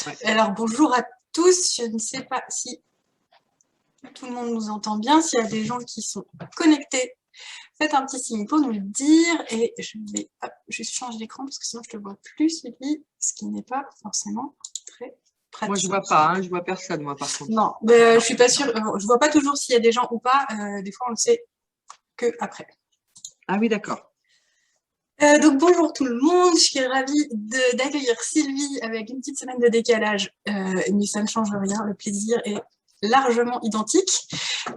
Ouais. Alors, bonjour à tous. Je ne sais pas si tout le monde nous entend bien. S'il y a des gens qui sont connectés, faites un petit signe pour nous le dire. Et je vais juste changer d'écran parce que sinon je ne te vois plus, Sylvie, ce qui n'est pas forcément très pratique. Moi, je ne vois pas, hein, je ne vois personne, moi, par contre. Non, je ne suis pas sûre. Je ne vois pas toujours s'il y a des gens ou pas. Des fois, on le sait qu'après. Ah oui, d'accord. Donc bonjour tout le monde, je suis ravie d'accueillir Sylvie avec une petite semaine de décalage, mais ça ne change rien, le plaisir est largement identique.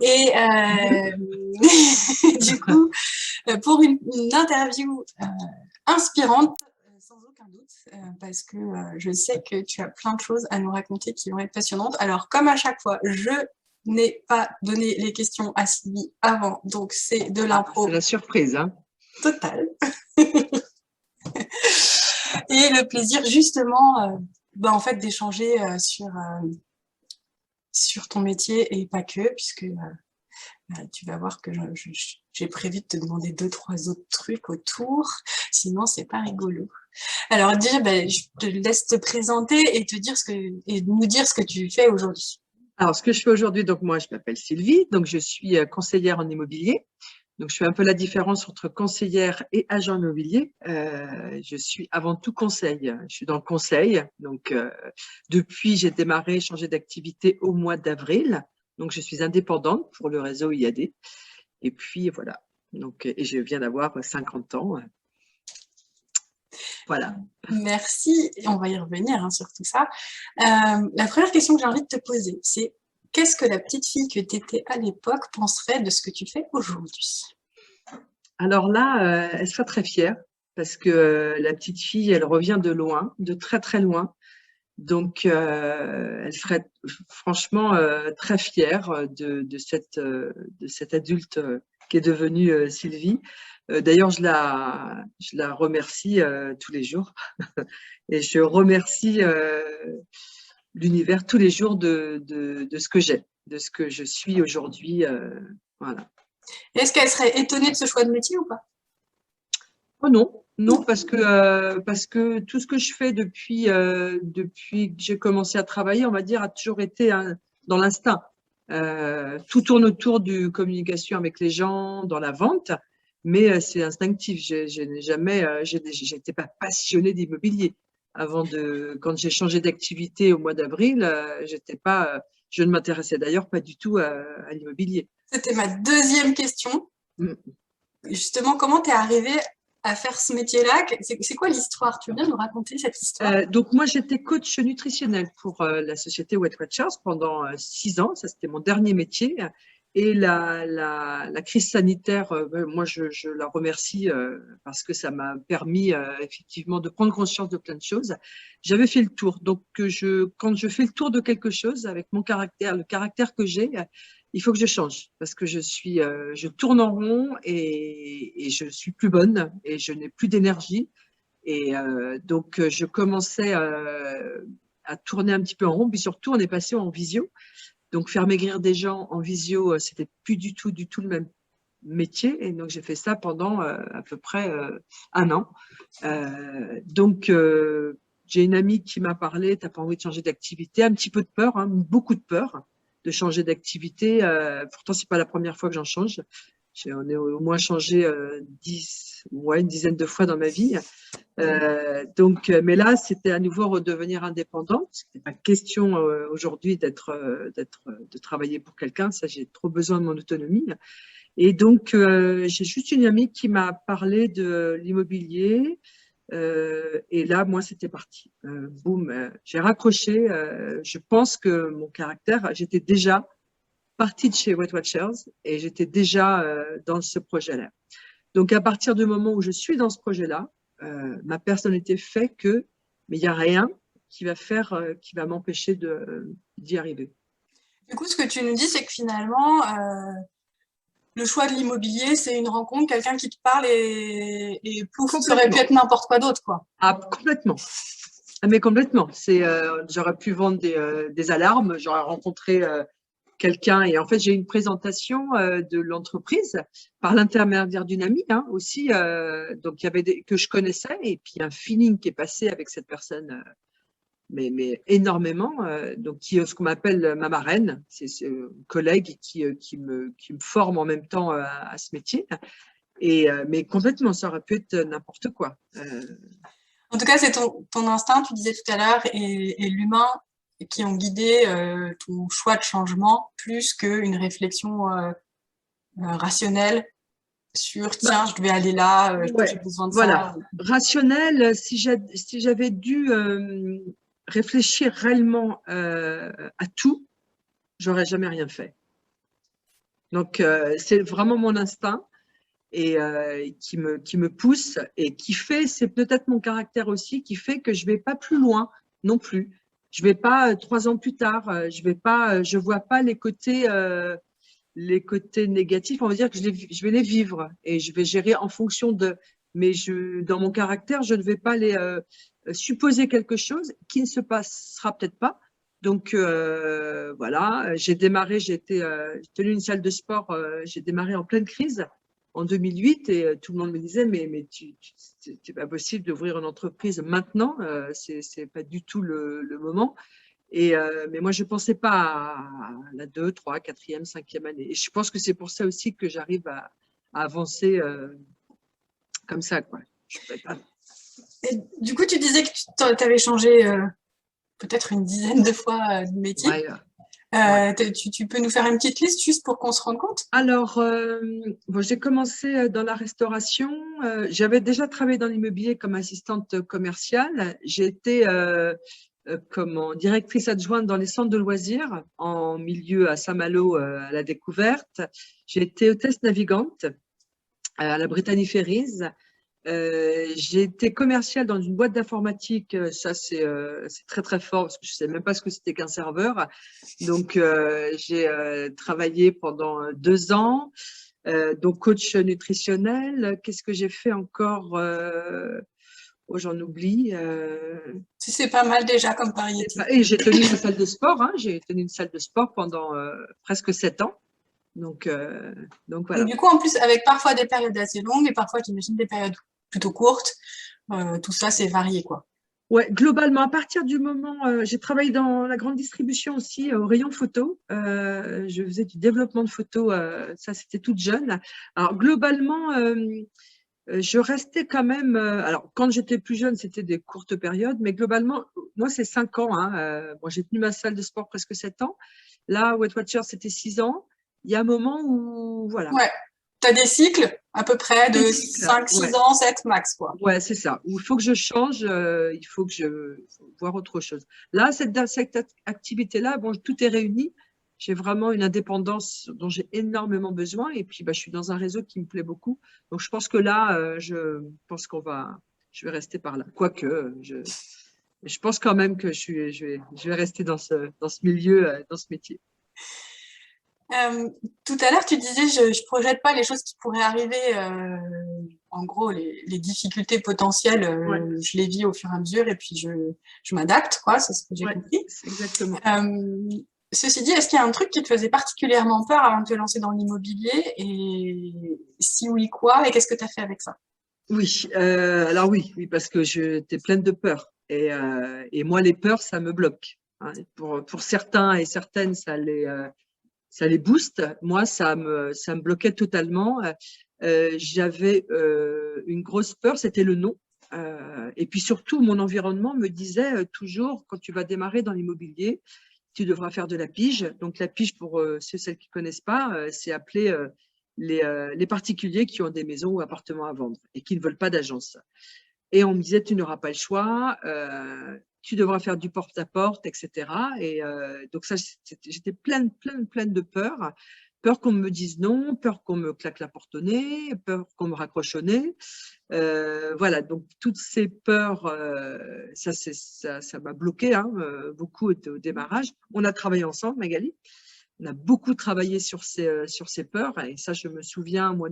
Et du coup, pour une interview inspirante, sans aucun doute, parce que je sais que tu as plein de choses à nous raconter qui vont être passionnantes. Alors comme à chaque fois, je n'ai pas donné les questions à Sylvie avant, donc c'est de l'impro. C'est la surprise, hein. Totale. Et le plaisir justement en fait d'échanger sur ton métier et pas que, puisque tu vas voir que j'ai prévu de te demander 2-3 autres trucs autour, sinon c'est pas rigolo. Alors déjà, je te laisse te présenter et nous dire ce que tu fais aujourd'hui. Alors, ce que je fais aujourd'hui, donc moi, je m'appelle Sylvie, donc je suis conseillère en immobilier. Donc, je fais un peu la différence entre conseillère et agent immobilier. Je suis avant tout conseil. Je suis dans le conseil. Donc, depuis, j'ai démarré, changé d'activité au mois d'avril. Donc, je suis indépendante pour le réseau IAD. Et puis, voilà. Donc, et je viens d'avoir 50 ans. Voilà. Merci. On va y revenir sur tout ça. La première question que j'ai envie de te poser, c'est qu'est-ce que la petite fille que tu étais à l'époque penserait de ce que tu fais aujourd'hui? Alors là, elle sera très fière parce que la petite fille, elle revient de loin, de très, très loin. Donc, elle serait franchement très fière de cette adulte qui est devenue Sylvie. D'ailleurs, je la remercie tous les jours et je remercie l'univers tous les jours de ce que j'ai, de ce que je suis aujourd'hui. Voilà. Est-ce qu'elle serait étonnée de ce choix de métier ou pas? Oh non, non, parce que tout ce que je fais depuis que j'ai commencé à travailler, on va dire, a toujours été dans l'instinct. Tout tourne autour du communication avec les gens, dans la vente, mais c'est instinctif. J'étais pas passionnée d'immobilier quand j'ai changé d'activité au mois d'avril. Je ne m'intéressais d'ailleurs pas du tout à l'immobilier. C'était ma deuxième question. Justement, comment tu es arrivée à faire ce métier-là? C'est quoi l'histoire? Tu veux bien nous raconter cette histoire? Donc, moi, j'étais coach nutritionnel pour la société Weight Watchers pendant 6 ans. Ça, c'était mon dernier métier. Et la crise sanitaire, moi, je la remercie parce que ça m'a permis effectivement de prendre conscience de plein de choses. J'avais fait le tour. Donc, quand je fais le tour de quelque chose avec mon caractère, le caractère que j'ai, il faut que je change parce que je tourne en rond et je suis plus bonne et je n'ai plus d'énergie. Et donc, je commençais à tourner un petit peu en rond. Puis surtout, on est passé en visio. Donc, faire maigrir des gens en visio, c'était plus du tout le même métier. Et donc, j'ai fait ça pendant à peu près 1 an. Donc, j'ai une amie qui m'a parlé, t'as pas envie de changer d'activité? Un petit peu de peur, hein, beaucoup de peur de changer d'activité. Pourtant, c'est pas la première fois que j'en change. J'en ai au moins changé une dizaine de fois dans ma vie. Mais là, c'était à nouveau redevenir indépendante. C'était pas question aujourd'hui de travailler pour quelqu'un. Ça, j'ai trop besoin de mon autonomie. Et donc, j'ai juste une amie qui m'a parlé de l'immobilier. Et là, moi, c'était parti. Boum, j'ai raccroché. Je pense que mon caractère, j'étais déjà partie de chez Weight Watchers et j'étais déjà dans ce projet-là. Donc, à partir du moment où je suis dans ce projet-là, ma personnalité fait que, mais il n'y a rien qui va m'empêcher d'y arriver. Du coup, ce que tu nous dis, c'est que finalement, le choix de l'immobilier, c'est une rencontre, quelqu'un qui te parle et pouf, ça aurait pu être n'importe quoi d'autre, quoi. Ah, complètement. Ah, mais complètement. J'aurais pu vendre des alarmes, j'aurais rencontré quelqu'un et en fait, j'ai eu une présentation de l'entreprise par l'intermédiaire d'une amie aussi. Donc, il y avait que je connaissais et puis un feeling qui est passé avec cette personne mais énormément. Donc, ce qu'on m'appelle ma marraine, c'est un collègue qui me forme en même temps à ce métier. Mais complètement, ça aurait pu être n'importe quoi. En tout cas, c'est ton instinct, tu disais tout à l'heure, et l'humain qui ont guidé ton choix de changement plus qu'une réflexion rationnelle sur Bah, tiens, je vais aller là, j'ai ouais, besoin de voilà. ça. Rationnel, si j'avais dû réfléchir réellement à tout, j'aurais jamais rien fait. Donc, c'est vraiment mon instinct et qui me pousse et qui fait, c'est peut-être mon caractère aussi, qui fait que je vais pas plus loin non plus. Je vais pas 3 ans plus tard, je vois pas les côtés négatifs. On va dire que je vais les vivre et je vais gérer en fonction de. Mais dans mon caractère, je ne vais pas les supposer quelque chose qui ne se passera peut-être pas. Donc voilà, j'ai tenu une salle de sport, j'ai démarré en pleine crise en 2008 et tout le monde me disait mais c'est pas possible d'ouvrir une entreprise maintenant, c'est pas du tout le moment. Mais moi je pensais pas à la 2, 3, 4e, 5e année. Et je pense que c'est pour ça aussi que j'arrive à avancer comme ça quoi. Je peux pas. Et du coup, tu disais que tu avais changé peut-être une dizaine de fois de métier. Ouais, ouais. Tu peux nous faire une petite liste juste pour qu'on se rende compte? Alors, bon, j'ai commencé dans la restauration. J'avais déjà travaillé dans l'immobilier comme assistante commerciale. J'ai été directrice adjointe dans les centres de loisirs en milieu à Saint-Malo à la découverte. J'ai été hôtesse navigante à la Brittany Ferries. J'ai été commerciale dans une boîte d'informatique. Ça, c'est très, très fort parce que je ne savais même pas ce que c'était qu'un serveur. Donc, j'ai travaillé pendant 2 ans. Donc, coach nutritionnel. Qu'est-ce que j'ai fait encore oh, j'en oublie. C'est pas mal déjà comme variété. Et j'ai tenu une salle de sport. Hein. J'ai tenu une salle de sport pendant presque 7 ans. Donc Donc, voilà. du coup, en plus, avec parfois des périodes assez longues et parfois, j'imagine, des périodes plutôt courtes, tout ça, c'est varié, quoi. Ouais, globalement, à partir du moment, j'ai travaillé dans la grande distribution aussi, au rayon photo. Je faisais du développement de photos, ça c'était toute jeune. Alors globalement, je restais quand même. Alors quand j'étais plus jeune, c'était des courtes périodes, mais globalement, moi c'est 5 ans. Hein, bon, j'ai tenu ma salle de sport presque 7 ans. Là, Weight Watchers, c'était 6 ans. Il y a un moment où, voilà, Ouais. Tu as des cycles à peu près de des cycles. 5-6 Ouais. ans, 7 max, quoi. Ouais, c'est ça. Où il faut que je change, il faut voir autre chose. Là, cette activité-là, bon, tout est réuni. J'ai vraiment une indépendance dont j'ai énormément besoin. Et puis, bah, je suis dans un réseau qui me plaît beaucoup. Donc, je pense que là, je pense je vais rester par là. Quoique, je pense quand même que je vais rester dans ce milieu, dans ce métier. Tout à l'heure, tu disais, je ne projette pas les choses qui pourraient arriver. En gros, les difficultés potentielles, Ouais, je les vis au fur et à mesure et puis je m'adapte, quoi. C'est ce que j'ai ouais, compris. c'est exactement. Ceci dit, est-ce qu'il y a un truc qui te faisait particulièrement peur avant de te lancer dans l'immobilier? Et si oui, quoi? Et qu'est-ce que tu as fait avec ça? Oui, alors oui, parce que j'étais pleine de peur. Et moi, les peurs, ça me bloque. Hein. Pour certains et certaines, ça les booste. Moi, ça me bloquait totalement. J'avais une grosse peur, c'était le non. Et puis surtout, mon environnement me disait toujours, quand tu vas démarrer dans l'immobilier, tu devras faire de la pige. Donc la pige, pour celles qui ne connaissent pas, c'est appelé les particuliers qui ont des maisons ou appartements à vendre et qui ne veulent pas d'agence. Et on me disait, tu n'auras pas le choix, tu devras faire du porte-à-porte, etc. Et donc ça, j'étais pleine de peur. Peur qu'on me dise non, peur qu'on me claque la porte au nez, peur qu'on me raccroche au nez. Voilà, donc toutes ces peurs, ça m'a bloqué hein, beaucoup au démarrage. On a travaillé ensemble, Magali. On a beaucoup travaillé sur ces peurs. Et ça, je me souviens, moi,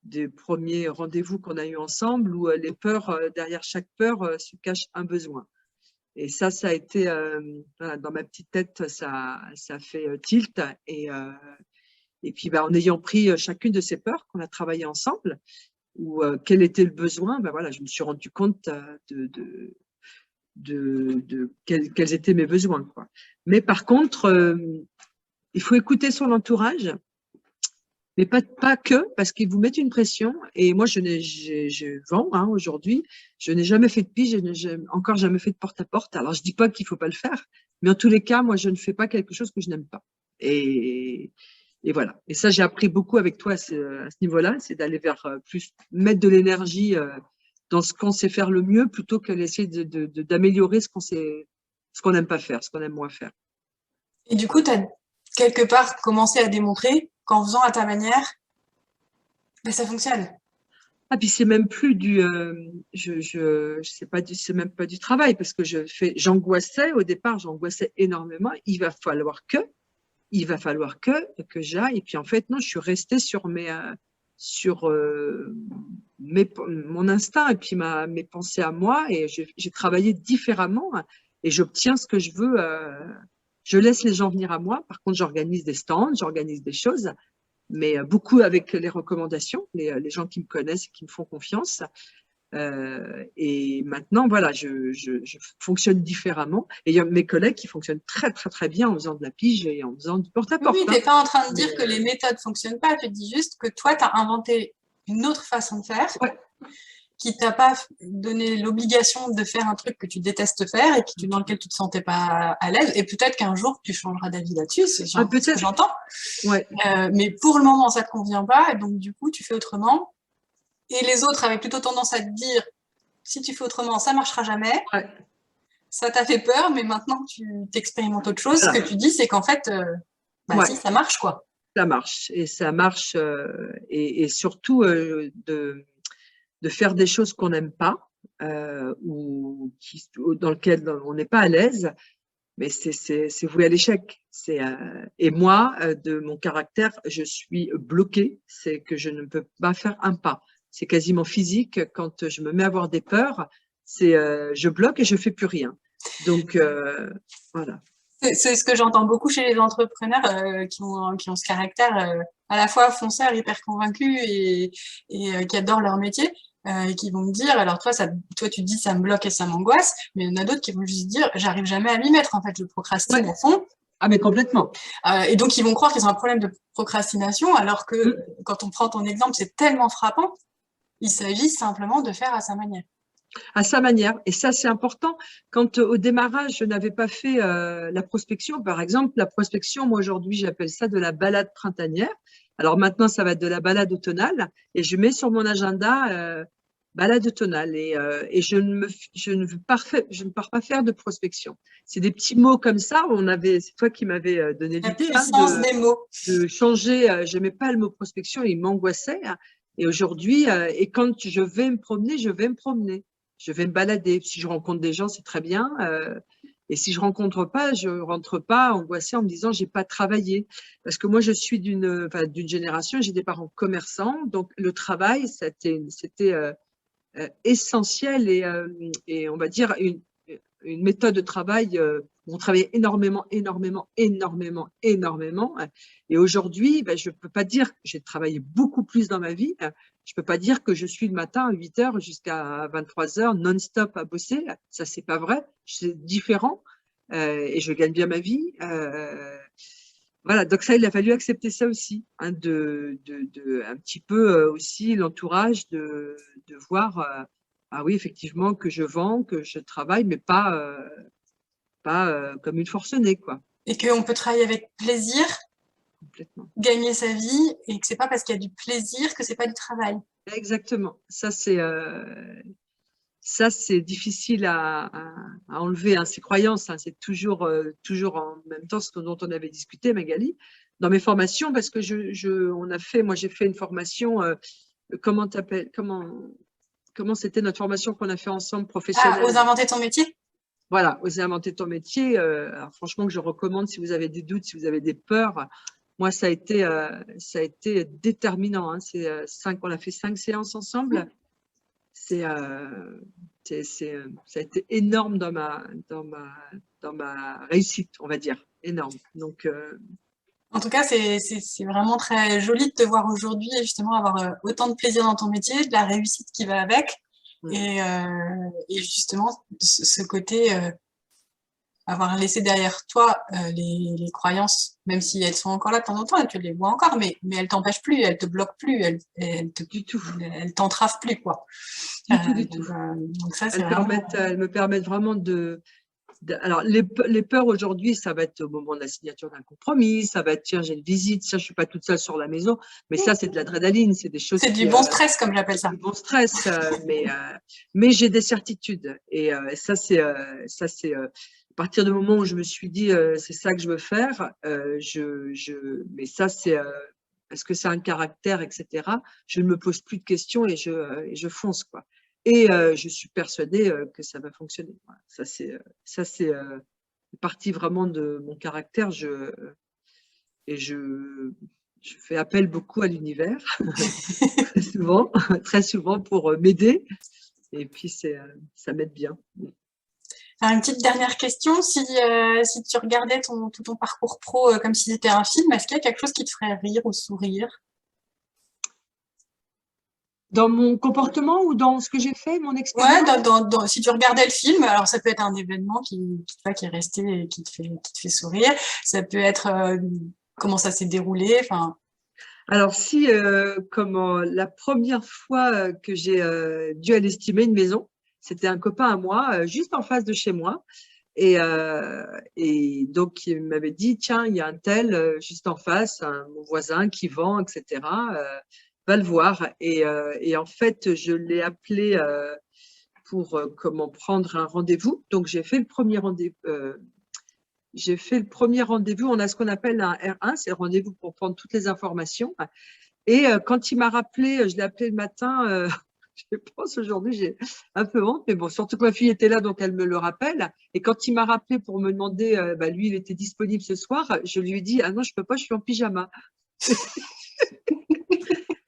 des premiers rendez-vous qu'on a eu ensemble où les peurs, derrière chaque peur, se cache un besoin. Et ça a été, voilà, dans ma petite tête, ça a fait tilt. Et puis, bah, en ayant pris chacune de ces peurs qu'on a travaillé ensemble, ou quel était le besoin, bah, voilà, je me suis rendu compte quels étaient mes besoins, quoi. Mais par contre, il faut écouter son entourage, mais pas que, parce qu'ils vous mettent une pression. Et moi, je vends hein, aujourd'hui, je n'ai jamais fait de pige, je n'ai encore jamais fait de porte-à-porte. Alors, je dis pas qu'il faut pas le faire, mais en tous les cas, moi, je ne fais pas quelque chose que je n'aime pas. Et voilà. Et ça, j'ai appris beaucoup avec toi à ce niveau-là, c'est d'aller vers plus mettre de l'énergie dans ce qu'on sait faire le mieux, plutôt que d'essayer d'améliorer ce qu'on n'aime pas faire, ce qu'on aime moins faire. Et du coup, tu as quelque part commencé à démontrer qu'en faisant à ta manière, ben, ça fonctionne. Ah, puis c'est même plus sais pas c'est même pas du travail, parce que j'angoissais au départ, j'angoissais énormément. Il va falloir que j'aille. Et puis en fait, non, je suis restée sur mon instinct et puis mes pensées à moi, et j'ai travaillé différemment et j'obtiens ce que je veux. Je laisse les gens venir à moi. Par contre, j'organise des stands, j'organise des choses, mais beaucoup avec les recommandations, les gens qui me connaissent et qui me font confiance. Et maintenant, voilà, je fonctionne différemment. Et il y a mes collègues qui fonctionnent très, très, très bien en faisant de la pige et en faisant du porte-à-porte. Oui, tu n'es pas en train de dire que les méthodes ne fonctionnent pas. Tu dis juste que toi, tu as inventé une autre façon de faire qui t'a pas donné l'obligation de faire un truc que tu détestes faire et dans lequel tu te sentais pas à l'aise. Et peut-être qu'un jour, tu changeras d'avis là-dessus. C'est ce que j'entends. Ouais. Mais pour le moment, ça ne te convient pas. Et donc, du coup, tu fais autrement. Et les autres avaient plutôt tendance à te dire, si tu fais autrement, ça ne marchera jamais. Ouais. Ça t'a fait peur, mais maintenant que tu t'expérimentes autre chose, ce que tu dis, c'est qu'en fait, si, ça marche, quoi. Ça marche. Et ça marche. Et surtout, de faire des choses qu'on n'aime pas ou dans lesquelles on n'est pas à l'aise, mais c'est voué à l'échec. Et moi, de mon caractère, je suis bloquée. C'est que je ne peux pas faire un pas. C'est quasiment physique. Quand je me mets à avoir des peurs, je bloque et je fais plus rien. Donc, voilà. C'est ce que j'entends beaucoup chez les entrepreneurs qui ont ce caractère à la fois fonceur, hyper convaincu et qui adorent leur métier. Et qui vont me dire, alors toi tu dis ça me bloque et ça m'angoisse, mais il y en a d'autres qui vont juste dire, j'arrive jamais à m'y mettre, en fait, je procrastine à fond. Ah, mais complètement. Et donc, ils vont croire qu'ils ont un problème de procrastination, alors que quand on prend ton exemple, c'est tellement frappant. Il s'agit simplement de faire à sa manière. À sa manière. Et ça, c'est important. Quand au démarrage, je n'avais pas fait la prospection, par exemple, la prospection, moi aujourd'hui, j'appelle ça de la balade printanière. Alors maintenant, ça va être de la balade automnale, et je mets sur mon agenda balade automnale, et je ne pars pas faire de prospection. C'est des petits mots comme ça. C'est toi qui m'avais donné l'idée. La puissance des mots. De changer. Je n'aimais pas le mot prospection, il m'angoissait. Et aujourd'hui, et quand je vais me promener, je vais me promener. Je vais me balader. Si je rencontre des gens, c'est très bien. Et si je rencontre pas, je rentre pas angoissée en me disant j'ai pas travaillé. Parce que moi, je suis d'une génération, j'ai des parents commerçants, donc le travail, c'était essentiel et on va dire une méthode de travail où on travaillait énormément. Et aujourd'hui, je peux pas dire que j'ai travaillé beaucoup plus dans ma vie. Je peux pas dire que je suis le matin à 8 heures jusqu'à 23 heures non-stop à bosser. Ça, c'est pas vrai. C'est différent et je gagne bien ma vie. Voilà, donc ça, il a fallu accepter ça aussi, hein, un petit peu aussi l'entourage de voir, ah oui, effectivement, que je vends, que je travaille, mais pas comme une forcenée, quoi. Et qu'on peut travailler avec plaisir, complètement, gagner sa vie, et que c'est pas parce qu'il y a du plaisir que c'est pas du travail. Exactement. Ça, c'est difficile à enlever, hein, ces croyances. Hein. C'est toujours en même temps ce dont on avait discuté, Magali, dans mes formations, parce que moi, j'ai fait une formation, comment c'était notre formation qu'on a fait ensemble, professionnelle. Ah, Ose inventer ton métier? Voilà, Oser inventer ton métier. Alors franchement, que je recommande si vous avez des doutes, si vous avez des peurs. Moi, ça a été déterminant. Hein. On a fait 5 séances ensemble. Ça a été énorme dans ma réussite, on va dire, énorme. Donc, en tout cas, c'est vraiment très joli de te voir aujourd'hui et justement avoir autant de plaisir dans ton métier, de la réussite qui va avec. Et justement, ce côté, avoir laissé derrière toi les croyances, même si elles sont encore là de temps en temps, et tu les vois encore, mais elles t'empêchent plus, elles te bloquent plus, Du tout. Elles t'entravent plus, quoi. Du tout. Donc ça, c'est vraiment… Elles me permettent vraiment alors, les peurs aujourd'hui, ça va être au moment de la signature d'un compromis, ça va être, tiens, j'ai une visite, ça, je suis pas toute seule sur la maison, mais ça, c'est de l'adrénaline, c'est des choses C'est du bon stress, comme j'appelle ça. Du bon stress, mais j'ai des certitudes. Et ça, c'est à partir du moment où je me suis dit, c'est ça que je veux faire, mais ça, c'est parce que c'est un caractère, etc. Je ne me pose plus de questions et je fonce, quoi. Et je suis persuadée que ça va fonctionner. Voilà. Ça, c'est partie vraiment de mon caractère. Et je fais appel beaucoup à l'univers, très souvent pour m'aider. Et puis, ça m'aide bien. Alors, une petite dernière question. Si tu regardais tout ton parcours pro comme si c'était un film, est-ce qu'il y a quelque chose qui te ferait rire ou sourire? Dans mon comportement ou dans ce que j'ai fait, mon expérience? Ouais, si tu regardais le film, alors ça peut être un événement qui est resté et qui te fait sourire. Ça peut être comment ça s'est déroulé. Enfin. Alors, si, comme la première fois que j'ai dû aller estimer une maison, c'était un copain à moi, juste en face de chez moi. Et donc, il m'avait dit, tiens, il y a un tel juste en face, mon voisin qui vend, etc. Va le voir. Et en fait, je l'ai appelé pour comment prendre un rendez-vous. Donc, j'ai fait le premier rendez-vous. On a ce qu'on appelle un R1, c'est le rendez-vous pour prendre toutes les informations. Et quand il m'a rappelé, je l'ai appelé le matin. Je pense aujourd'hui, j'ai un peu honte, mais bon, surtout que ma fille était là, donc elle me le rappelle. Et quand il m'a rappelé pour me demander, lui, il était disponible ce soir, je lui ai dit, ah non, je peux pas, je suis en pyjama.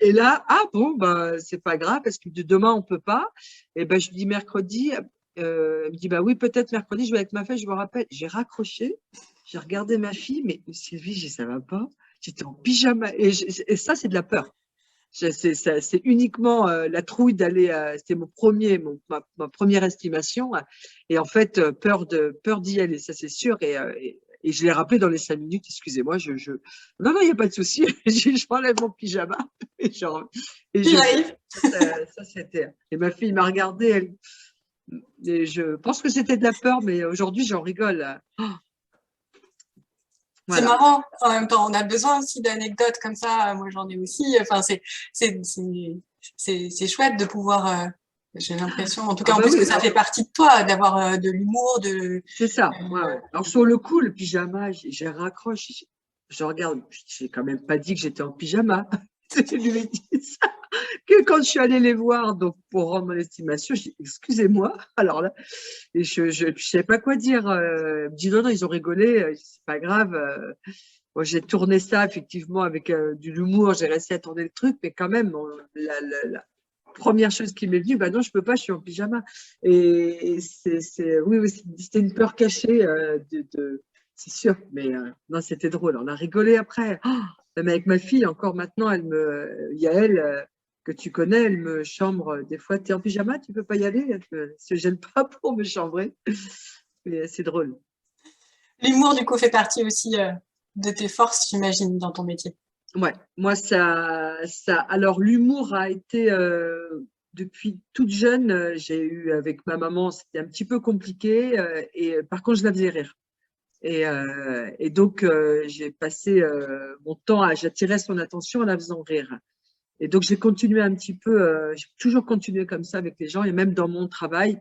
Et là, ah bon, c'est pas grave, parce que demain, on peut pas. Et je lui dis mercredi, il me dit, oui, peut-être mercredi, je vais avec ma fille, je me rappelle. J'ai raccroché, j'ai regardé ma fille, mais Sylvie, j'ai dit, ça va pas. J'étais en pyjama. Et ça, c'est de la peur. C'est uniquement la trouille d'aller, c'était ma première estimation. Et en fait, peur d'y aller, ça c'est sûr. Et je l'ai rappelé dans les 5 minutes, excusez-moi, non, il n'y a pas de souci, je m'enlève mon pyjama. Et ça, c'était. Et ma fille m'a regardé, et je pense que c'était de la peur, mais aujourd'hui, j'en rigole. Voilà. C'est marrant, en même temps, on a besoin aussi d'anecdotes comme ça, moi j'en ai aussi, enfin c'est chouette de pouvoir, j'ai l'impression, en tout cas en plus que ça fait partie de toi, d'avoir de l'humour, C'est ça, ouais. Alors sur le coup, le pyjama, j'ai raccroché, je regarde, j'ai quand même pas dit que j'étais en pyjama, je lui ai dit ça, que quand je suis allée les voir, donc pour rendre mon estimation, j'ai dit, excusez-moi, alors là, et je savais pas quoi dire. Elle me dit non, ils ont rigolé, c'est pas grave. Moi, j'ai tourné ça effectivement avec de l'humour, j'ai réussi à tourner le truc, mais quand même, la première chose qui m'est venue, non, je peux pas, je suis en pyjama. Et oui, c'était une peur cachée c'est sûr, mais non, c'était drôle. On a rigolé après. Oh, même avec ma fille, encore maintenant, Yael, que tu connais, elle me chambre des fois. Tu es en pyjama, tu peux pas y aller. Elle ne se gêne pas pour me chambrer. Mais c'est drôle. L'humour, du coup, fait partie aussi de tes forces, j'imagine, dans ton métier. Ouais, moi, alors, l'humour a été, depuis toute jeune, j'ai eu avec ma maman, c'était un petit peu compliqué, et par contre, je la faisais rire. Et donc, j'ai passé mon temps j'attirais son attention en la faisant rire. Et donc, j'ai continué un petit peu, j'ai toujours continué comme ça avec les gens, et même dans mon travail,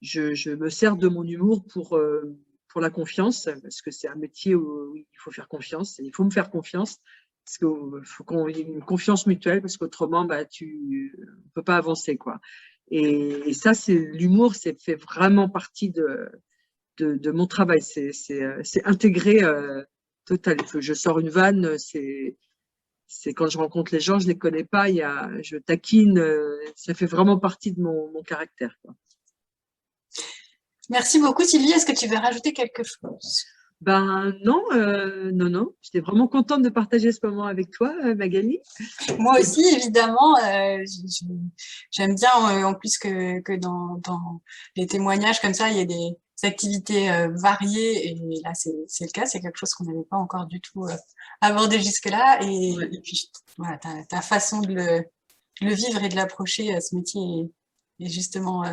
je me sers de mon humour pour la confiance, parce que c'est un métier où il faut faire confiance, et il faut me faire confiance, parce qu'il faut qu'on ait une confiance mutuelle, parce qu'autrement, tu ne peux pas avancer, quoi. Et ça, l'humour, c'est fait vraiment partie de mon travail, c'est intégré total. Je sors une vanne, c'est quand je rencontre les gens, je les connais pas, je taquine, ça fait vraiment partie de mon caractère, quoi. Merci beaucoup, Sylvie. Est-ce que tu veux rajouter quelque chose? Ben non, non. J'étais vraiment contente de partager ce moment avec toi, Magali. Moi aussi, évidemment, j'aime bien en plus que dans les témoignages comme ça, il y a des activités variées et là, c'est le cas, c'est quelque chose qu'on n'avait pas encore du tout abordé jusque-là et puis voilà, ta façon de le vivre et de l'approcher, ce métier est justement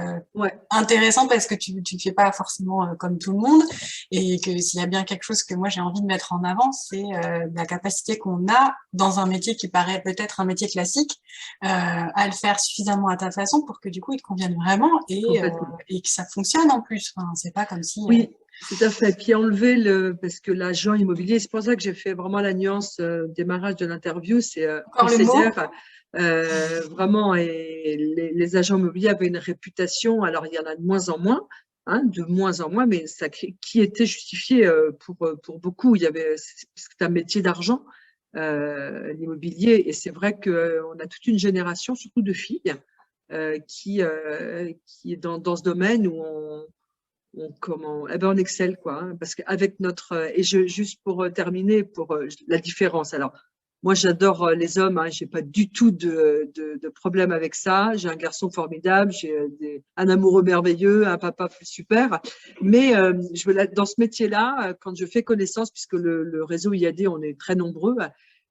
intéressant parce que tu ne fais pas forcément comme tout le monde et que s'il y a bien quelque chose que moi j'ai envie de mettre en avant, c'est la capacité qu'on a dans un métier qui paraît peut-être un métier classique à le faire suffisamment à ta façon pour que du coup il te convienne vraiment et que ça fonctionne en plus. Enfin, c'est pas comme si… Oui, tout à fait. Puis enlever parce que l'agent immobilier, c'est pour ça que j'ai fait vraiment la nuance démarrage de l'interview, c'est conseillère. Vraiment, et les agents immobiliers avaient une réputation, alors il y en a de moins en moins, de moins en moins, mais ça, qui était justifié pour beaucoup. C'est un métier d'argent, l'immobilier, et c'est vrai qu'on a toute une génération, surtout de filles, qui est dans ce domaine où on excelle, quoi, parce qu'avec notre, juste pour terminer, pour la différence, alors, moi, j'adore les hommes, j'ai pas du tout de problème avec ça. J'ai un garçon formidable, j'ai un amoureux merveilleux, un papa super. Mais dans ce métier-là, quand je fais connaissance, puisque le réseau IAD, on est très nombreux,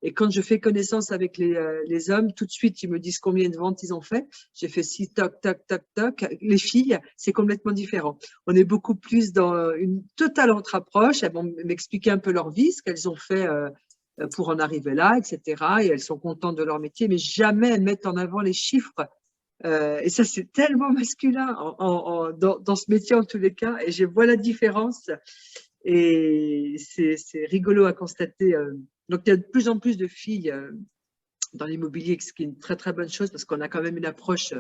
et quand je fais connaissance avec les hommes, tout de suite, ils me disent combien de ventes ils ont fait. J'ai fait 6, toc, toc, toc, toc. Les filles, c'est complètement différent. On est beaucoup plus dans une totale autre approche. Elles vont m'expliquer un peu leur vie, ce qu'elles ont fait pour en arriver là, etc. Et elles sont contentes de leur métier, mais jamais elles mettent en avant les chiffres. Et ça, c'est tellement masculin dans ce métier en tous les cas. Et je vois la différence. Et c'est rigolo à constater. Donc, il y a de plus en plus de filles dans l'immobilier, ce qui est une très, très bonne chose parce qu'on a quand même une approche.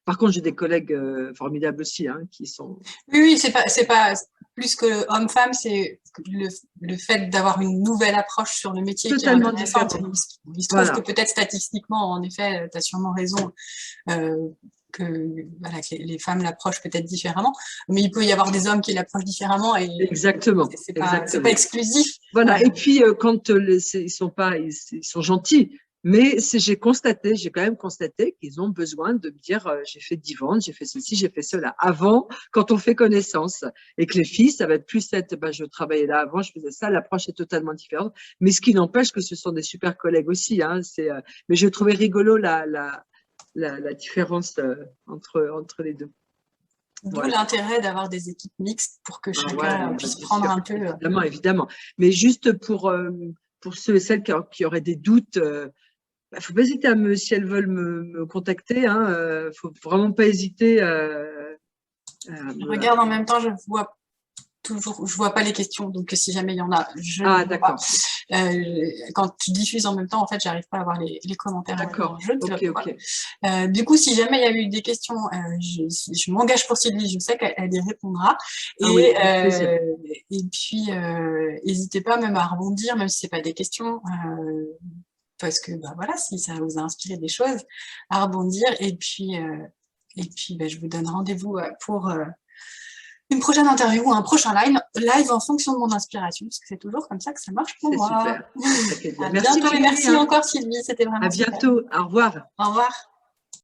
Par contre, j'ai des collègues formidables aussi qui sont… Oui, c'est pas plus que homme-femme, c'est le fait d'avoir une nouvelle approche sur le métier totalement qui est intéressante. différent. Il se trouve que peut-être statistiquement, en effet, tu as sûrement raison, que les femmes l'approchent peut-être différemment, mais il peut y avoir des hommes qui l'approchent différemment et exactement. C'est pas exclusif. Voilà. Et puis quand ils sont gentils, mais j'ai quand même constaté qu'ils ont besoin de me dire j'ai fait 10 ventes, j'ai fait ceci, j'ai fait cela. Avant, quand on fait connaissance, et que les filles, ça va être plus je travaillais là avant, je faisais ça, l'approche est totalement différente. Mais ce qui n'empêche que ce sont des super collègues aussi. Mais je trouvais rigolo la différence entre les deux. D'où l'intérêt d'avoir des équipes mixtes pour que chacun puisse prendre un peu… Évidemment. Mais juste pour ceux et celles qui auraient des doutes, faut pas hésiter si elles veulent me contacter, faut vraiment pas hésiter. Je regarde en même temps, je vois pas les questions, donc si jamais il y en a, d'accord. Quand tu diffuses en même temps, en fait, j'arrive pas à voir les commentaires. D'accord. Ok. Du coup, si jamais il y a eu des questions, je m'engage pour Sylvie, je sais qu'elle y répondra. Et puis, n'hésitez pas même à rebondir, même si c'est pas des questions. Parce que voilà, si ça vous a inspiré des choses, à rebondir. Et puis je vous donne rendez-vous pour une prochaine interview ou un prochain live en fonction de mon inspiration, parce que c'est toujours comme ça que ça marche pour moi. Super. À bientôt et merci encore Sylvie, c'était vraiment super. À bientôt, au revoir. Au revoir.